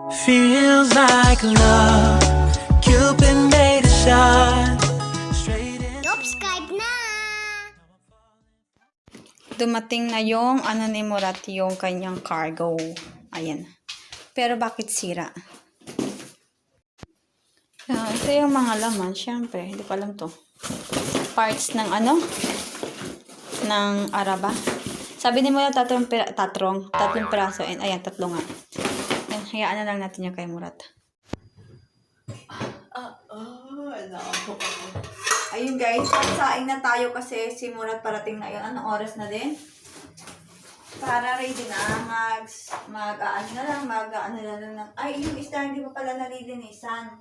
Feels like love. Cupid made a shot. Straight in. Subscribe na! Dumating na yung ni Murat, yung kanyang cargo. Ayan. Pero bakit sira? Ito yung mga laman. Siyempre, hindi ko alam to. Parts ng ng Araba. Sabi ni Murat, tatlong piraso. And ayan, tatlo nga. Ayan, hayaan na lang natin yung kay Murat. Ayun guys, magsaing na tayo kasi si Murat parating na yun. Anong oras na din? Para ready na, mag-ano na lang. Ay, yung isda hindi pa pala nalilinisan.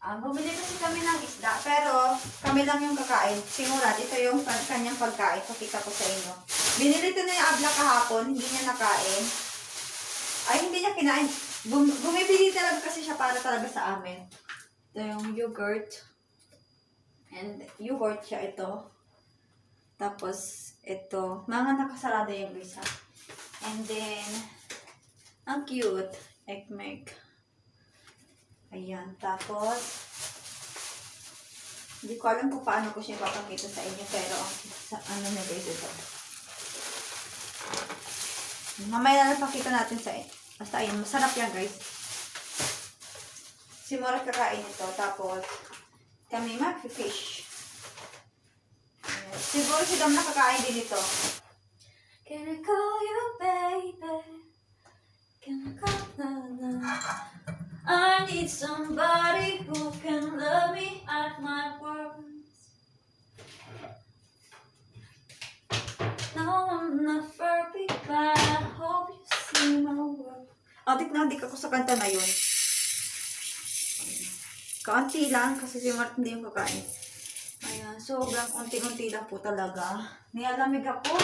Bumili kasi kami ng isda, pero kami lang yung kakain. Si Murat, ito yung kanyang pagkain. Pakita ko sa inyo. Binili ito na yung abla kahapon, hindi niya nakain. Ay, hindi niya kinain. Bumibili talaga kasi siya para talaga sa amin. Ito yung yogurt. And yogurt siya ito. Tapos, ito. Mga nakasarado yung isa. And then, ang cute. Egg. Ayan. Tapos, hindi ko alam kung paano ko siya papakita sa inyo. Pero, ano na guys ito. Mamaya na pakita natin sa inyo. Basta ayun, masarap yan guys. Si Murat kakain ito. Tapos, kami mag-fish. Siguro si Dom nakakain din ito. Can I call you baby? Can I call you? I need somebody who can love me at my worst. No, I'm not perfect, but I hope you see my worth. Adik na adik ako sa kanta na yun. Kaunti lang kasi si Mart hindi yung kakain. Ayan, sobrang unti-unti lang po talaga. Nialamig ako.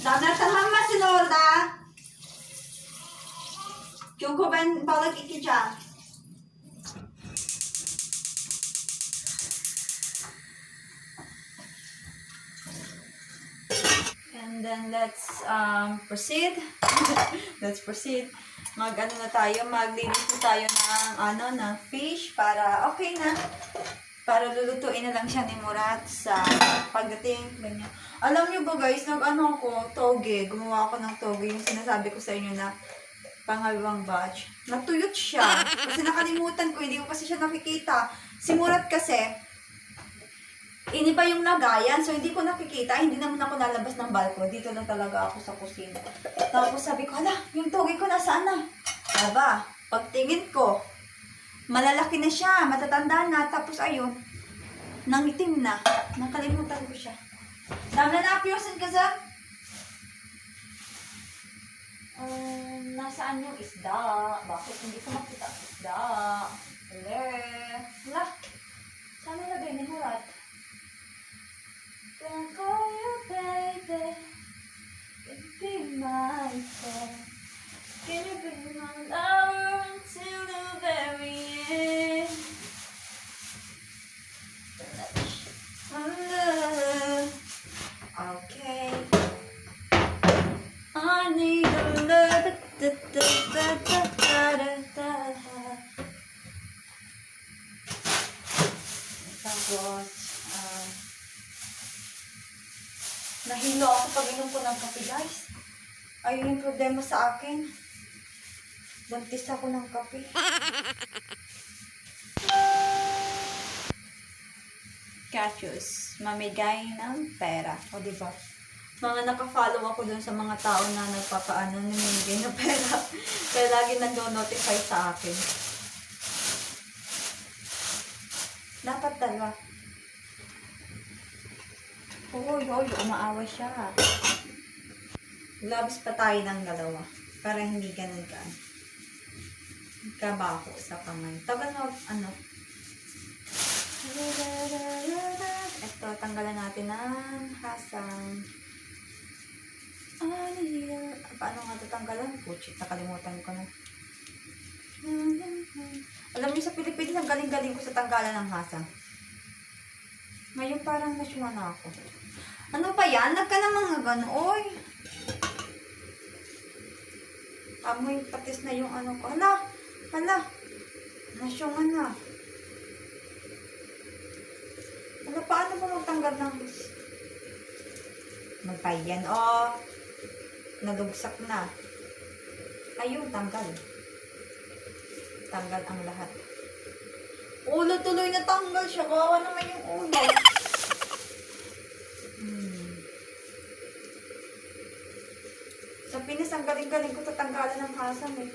Dana tahama si Lorda. Kyungko ben balag ikija. And then let's proceed. Let's proceed. Mag-ano na tayo, maglinis na tayo ng fish para okay na. Para lulutuin na lang siya ni Murat sa pagdating. Ganyan. Alam niyo ba guys, ko, toge. Gumawa ako ng toge. Yung sinasabi ko sa inyo na pangalawang batch. Natuyot siya. Kasi nakalimutan ko, hindi ko kasi siya nakikita. Si Murat kasi, iniba yung lagayan, so hindi ko nakikita, hindi naman ako nalabas ng balko. Dito lang talaga ako sa kusina. Tapos sabi ko, hala, yung toge ko nasaan na? Aba, pagtingin ko, malalaki na siya, matatanda na, tapos ayun, nangitim na. Nakalimutan ko siya. Dami na na-apyosan ka sa? Nasaan yung isda? Bakit hindi ko makita ang isda? Wala. Saan nilagay ni Murat? Can I call you baby? Can you be my friend? Can you be my lover until the very end? Okay. I need a love. Tapos, nahilo ako pag inom ko ng kape, guys. Ayun yung problema sa akin. Buntis ako ng kape. Cautious. Mamigay ng pera. O, diba? Mga naka-follow ako dun sa mga tao na nagpapaano, namimigay ng pera. Kaya lagi nag-notify sa akin. Dapat talaga. Uy, umaaway siya. Labis pa tayo ng dalawa. Para hindi ganun kabaho sa kamay. Tagal mo, Ito, tanggalan natin ng hasang. nga tatanggalan? Puchit, nakalimutan ko na. Alam niyo, sa Pilipinas, ang galing-galing ko sa tanggalan ng hasang. Ngayon parang nasyuma na ako. Ano ba yan? Nagka namang gano'n. Oy! Amoy patis na yung ano ko. Hala! Hala! Nasyuma na. Ano, paano ba magtanggal ng... Magpayan. Oh! Nalugsak na. Ayun, tanggal. Tanggal ang lahat. Ulo tuloy na tanggal siya. Kawawa naman yung ulo. Sa Pinas, ang galing-galing ko tatanggalan ng hasang eh.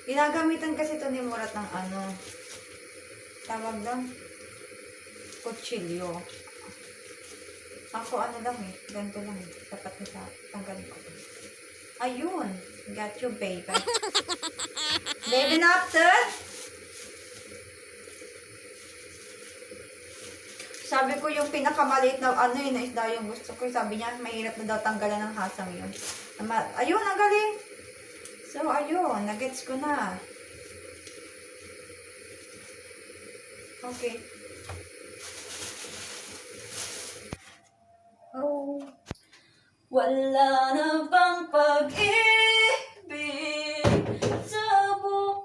Ginagamitan kasi ito ni Murat ng ano, tawag lang, kutsilyo. Ako ano lang eh, ganito lang eh, tapat na sa tanggalin ko. Ayun, got you baby. Baby after. Sabi ko yung pinakamaliit na ano yun, na isda yung gusto ko. Sabi niya, mahirap na daw tanggalan ng hasang yun. Ayun, ang galing. So, ayun, nagets ko na. Okay. Oh, wala na bang pag-ibig sa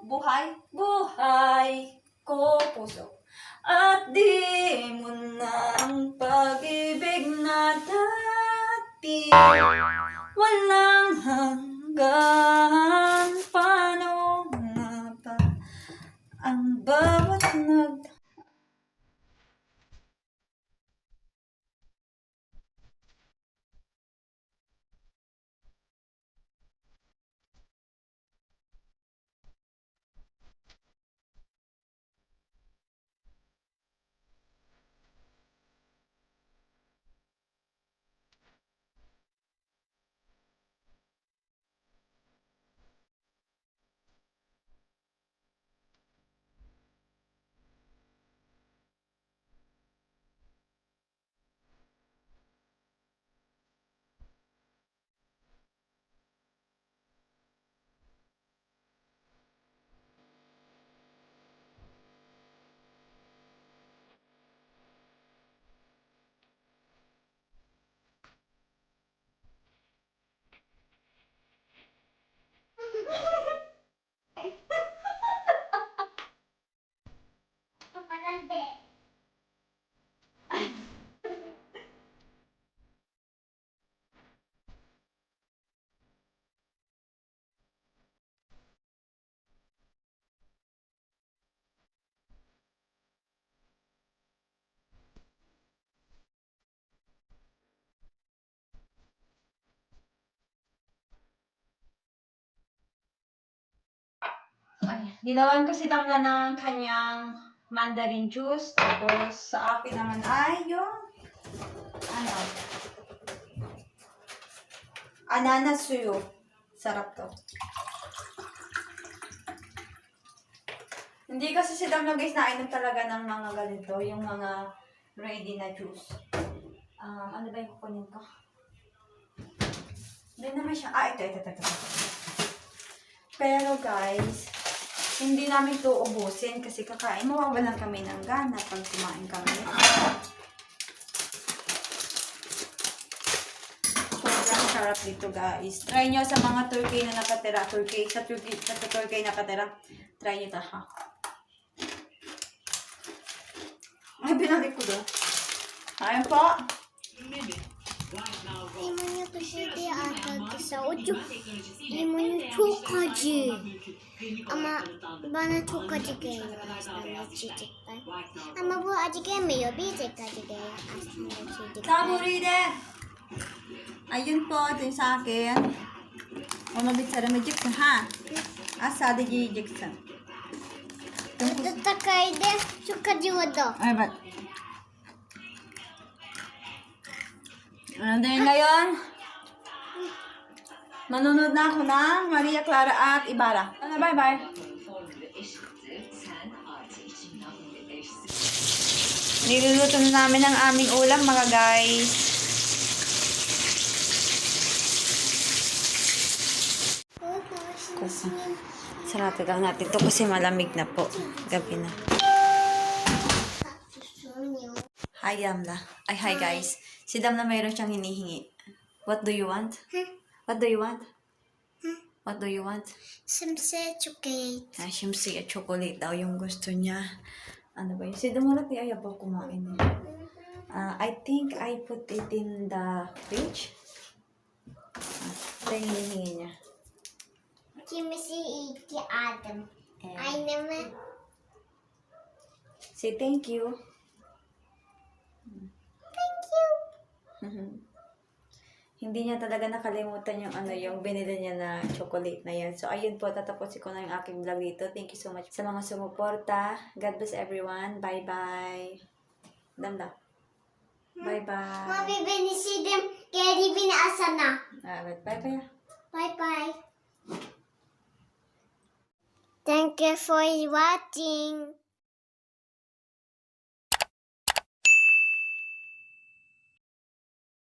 buhay ko puso. At di mo na ang pag-ibig na dati walang hanggan. Paano nga ba ang bawat ginawan ko si Damla ng kanyang mandarin juice. Tapos sa akin naman ay yung ano, ananas suyo. Sarap to. Hindi kasi si Damla guys nainom talaga ng mga ganito. Yung mga ready na juice. Ano ba yung kukunin ko? Hindi naman siya. Ito. Pero guys, hindi namin ito ubusin kasi kakain. Mawawalan kami ng gana pag kumain kami. Sobrang sarap dito guys. Try nyo sa mga Turkey na nakatira. Sa Turkey nakatira. Try nyo ito ha. Ay, binalik ko doon. Ayun po. İmonu taşıdığı arkadaşa ucu limonu çok acı. Ama bana çok acı geliyor aslında çiçekler. Ama bu acı gelmiyor. Bir tek acı geliyor aslında çiçekler. Taburide. Ayun po, ito yung sa akin. Umabit sa Jigsaw ha. Sadece Jigsaw. Takaydı çok acıyordu. Ay, ba't? Ano din ngayon? Manunod na ako ng Maria Clara at Ibarra. Bye-bye. Niluluto na namin ang aming ulam, mga guys. Sarapin lang natin to kasi malamig na po. Gabi na. Hi, Damla. Ay, hi, guys. Si Damla mayroon siyang hinihingi. What do you want? What do you want? What do you want? Simse chocolate. Ay, siyempre, chocolate daw yung gusto niya. Ano ba yun? Si Damulat ay ayaw pa kumain eh. I think I put it in the fridge. Ito yung hinihingi niya. Kimisi iki Adam. I naman. Say thank you. Thank you. Hindi niya talaga nakalimutan yung yung binili niya na chocolate na yan. So, ayun po, tatapusin ko na yung aking vlog dito. Thank you so much sa mga sumuporta. God bless everyone. Bye-bye. Damda. Bye-bye. Mami, binisidim. Kaya di binaasa na. Bye-bye. Bye-bye. Thank you for watching.